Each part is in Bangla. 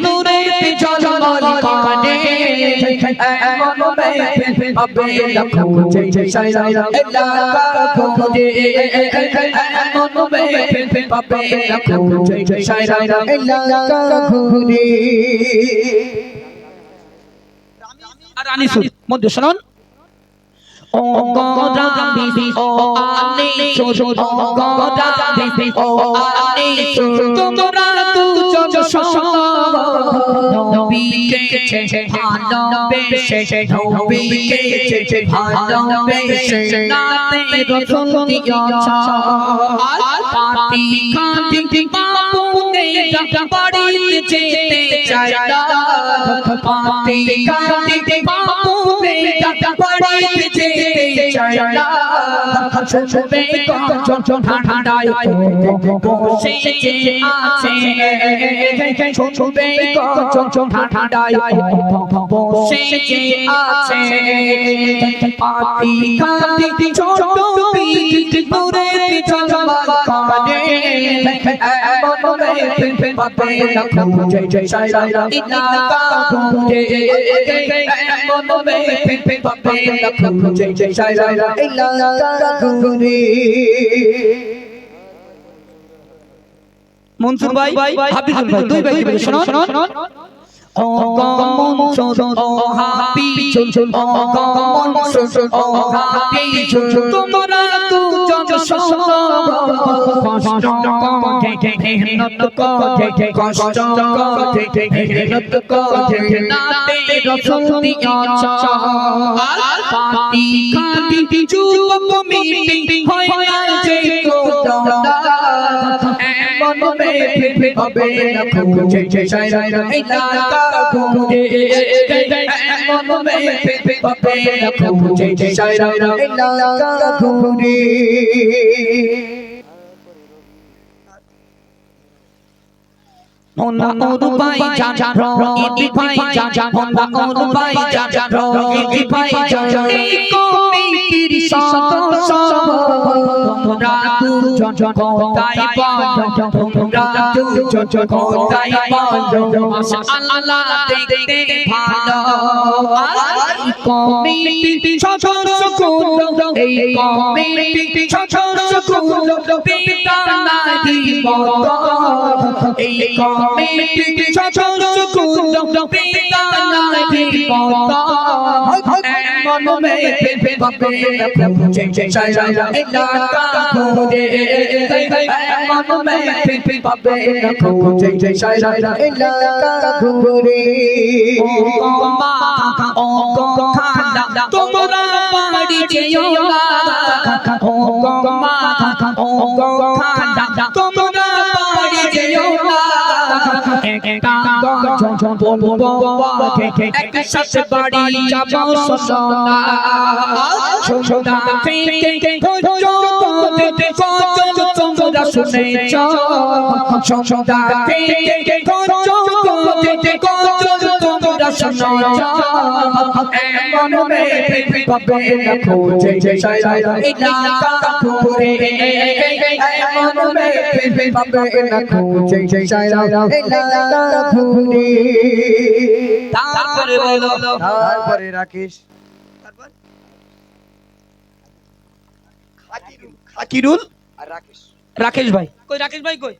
নূরে ঝলমল করে এমন মেয়ে পাবে না খুঁজে সারা এলাকা ঘুরে এমন মেয়ে পাবে না খুঁজে সারা এলাকা ঘুরে। আর আনিসুর মধ্যে শুনুন ও গোরাবি ও আনিসুর ও গোরাবি ও আনিসুর তোমরা দুজন নবীকে ভালোবেসে নবীকে ভালোবেসে নাতে রাসূল দিয়েছ আর পাতি খাতি বাবুনে বাড়িতে যেতে চায় না পাতি খাতি বাবুনে বাড়িতে যেতে চায় না শুনবে কখন ঠান্ডায় বসে আছে শুনবে কখন ঠান্ডায় বসে আছে পাতি খাতি ছোট পিঠ নূরে ঝলমল করে এমন মেয়ে পাবে না খুঁজে সারা এলাকা ঘুরে এমন মেয়ে পাবে না খুঁজে সারা এলাকা ঘুরে। মনসুর ভাই হাফিজুল ভাই দুই ভাই বলে শোনো ও মনসুর ও হাফিজুল ও মনসুর ও হাফিজুল তোমরা দুজন শোনো কষ্ট করে মেহনত করে কষ্ট করে মেহনত করে নাতে রাসূল দিয়েছ আর পাতি খাতি যুবক মিটিং হয় না যে কোদা এমন মেয়ে পাবে না খুঁজে সারা এলাকা ঘুরে এমন মেয়ে পাবে না খুঁজে সারা এলাকা ঘুরে। Hona urubai jaja ro ibai jaja hona urubai jaja ro ibai jaja eko mitir soto তোমরা দুজন কোথায় বলো তোমরা দুজন কোথায় বলো মাশাআল্লাহ দেখতে ভালো eko mitir soto এই কমিটি ছোট স্কুল পিতা নাহি বড় এই কমিটি ছোট স্কুল পিতা নাহি বড় এমন মেয়ে পাবে না খুঁজে সারা এলাকা ঘুরে এমন মেয়ে পাবে না খুঁজে সারা এলাকা ঘুরে। ও খালা তোমরা বাড়ি যেও না ও মা ও খালা তোমরা বাড়ি যেও না একটা বলবো একসাথে বাড়ি যাবো সোনা সোনা থেকে তোমরা শুনেছ সোনা থেকে তোমরা শুনেছ এমন মেয়ে পাবে না খুঁজে সারা এলাকা ঘুরে এমন মেয়ে পাবে না খুঁজে সারা এলাকা ঘুরে। তারপরে বলো তারপরে রাকেশ সাকিরুল আর রাকেশ রাকেশ ভাই কই রাকেশ ভাই কই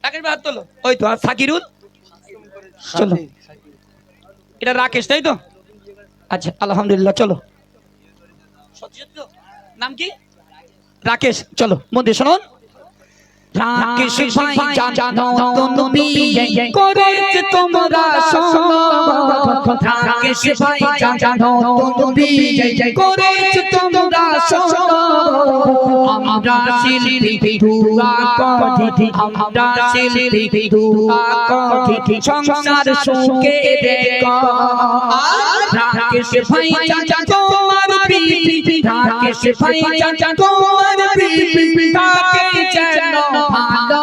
রাকেশ ভাই হাত তোলো ওই তো আর সাকিরুল চলো এটা রাকেশ তাই তো আচ্ছা আলহামদুলিল্লাহ চলো নাম কি রাকেশ চলো মধ্যে শুনুন রাকেশ ভাই জানো নবী করেছে তোমরা শোনো রাকেশ ভাই জানো নবী করেছে তোমরা শোনো আমরা শিল্পী দুয়া করি আমরা শিল্পী দুয়া করি সংসার সুখে দেখো রাকেশ ভাই জানো তোমার বিবি রাকেশ ভাই জানো তোমার বিবি তাকে যেন ভালো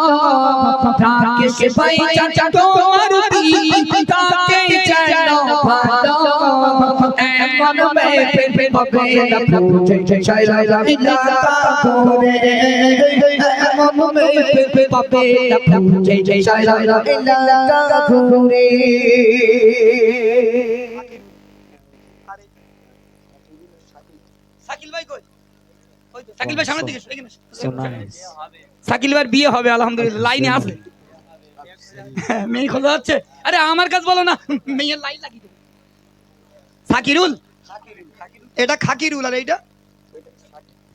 রাকেশ ভাই জানো তোমার বিবি তাকে যেন ভালো मन में पबे न पूछे शायरा इलाका घूरे मन में पबे न पूछे शायरा इलाका घूरे শাকিল ভাই কই? ওই তো শাকিল ভাই সামনের দিকে এখানে। শাকিল ভাইয়ের বিয়ে হবে আলহামদুলিল্লাহ, লাইনে আছে। মেয়ে খোঁজা হচ্ছে। আরে আমার কাছে বলো না, মেয়ের লাইন লাগিয়ে দেবো। শাকিরুল, এটা খাকিরুল আর এইটা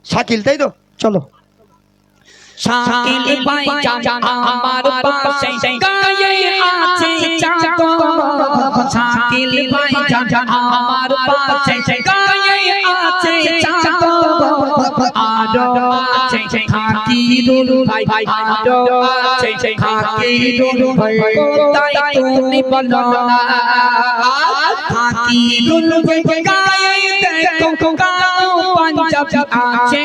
শাকিল, তাই তো? চলো। শাকিল ভাই জান আমার পাশে গায়ে আছে চাঁদ শাকিল ভাই জান আমার পাশে গায়ে আছে চাঁদ আরো আছে খাকিরুল ভাই আরো আছে খাকিরুল ভাই কোথায় তুমি বলো না খাকিরুল ভাই গায়ে দেখো গাও পাঞ্জাবি আছে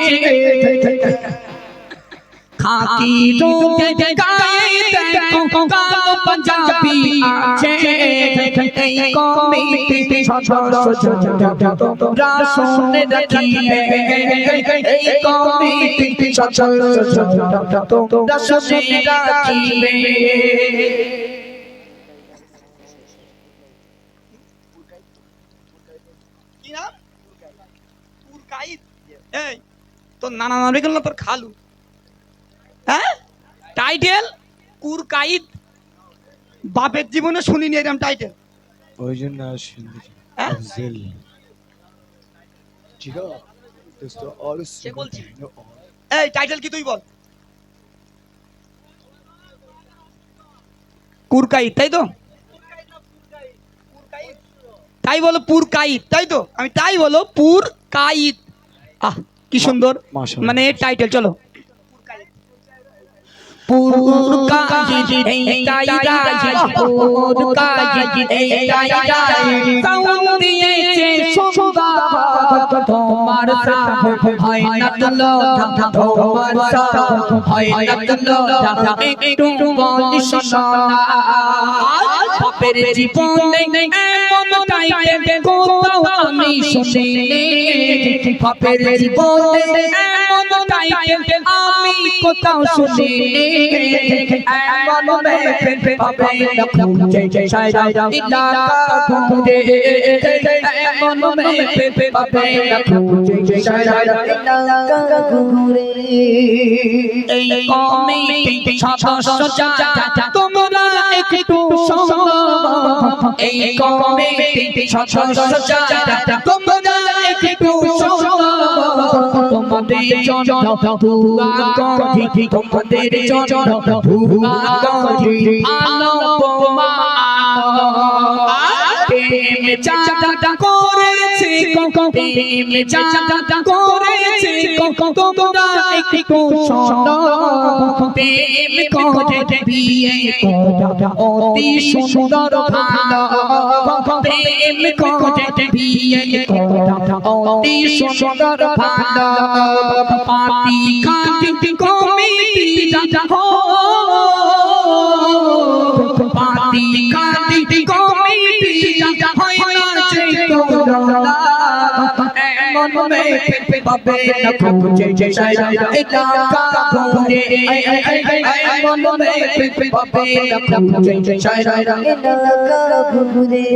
खाकी रोके गाए देखो गाओ पंजाबी आचे कौमी छोड़ो तोरा सुन रखी है कौमी छोड़ो तोरा सुन रखी है কি নাম? পুরকাইত। এই তো নানা নামে গেল তোর খালু। হ্যাঁ, টাইটেল কুরকাইত। বাপের জীবনে শুনিনি এরকম টাইটেল। ওই জন্য আসেন হ্যাঁ? আফজল ঠিক আছে দোস্ত और সে বলছি। এই টাইটেল কি তুই বল? কুরকাইত, তাই তো? তাই বলো পুরকাইত, তাই তো? আমি তাই বলো পুরকাইত। আহ কি সুন্দর মাশাআল্লাহ। মানে টাইটেল। চলো। পুরকাইত এই টাইরা পুরকাইত এই টাইরা সাউন্ড দিয়েছে সুন্দর তোমার সাথ হয় না তুলো তোমার সাথ হয় না তুলো একটু বলি শোনো না বাপের জীবনে এমন টাইটেল কোথাও আমি শুনিনি বাপের জীবনে এমন টাইটেল আমি কোথাও শুনিনি এমন মেয়ে পাবে না খুঁজে শায়রা ইলাকা ঘুরে এমন মেয়ে পাবে না খুঁজে শায়রা ইলাকা ঘুরে এই কমিটি সদস্য যারা তোমরা একটু শোনো এই কমিটি সদস্য যারা তোমরা একটু শোনো তোমাদের জন্য দুয়া করি তোমাদের জন্য দুয়া করি আলো বোমা প্রেম চাঁদা করেছে প্রেম চাঁদা করেছে তোমরা একটু শোনো প্রেম করে বিয়ে করা অতি সুন্দর ভালো প্রেম করে বিয়ে করা অতি সুন্দর ভালো পার্টি খাটি কমিটি হো পার্টি খাটি কমিটি হয় না যে তোমরা এমন মেয়ে পাবে না খুঁজে শায়রা ইলাকা ঘুরে এমন মেয়ে পাবে না খুঁজে শায়রা ইলাকা ঘুরে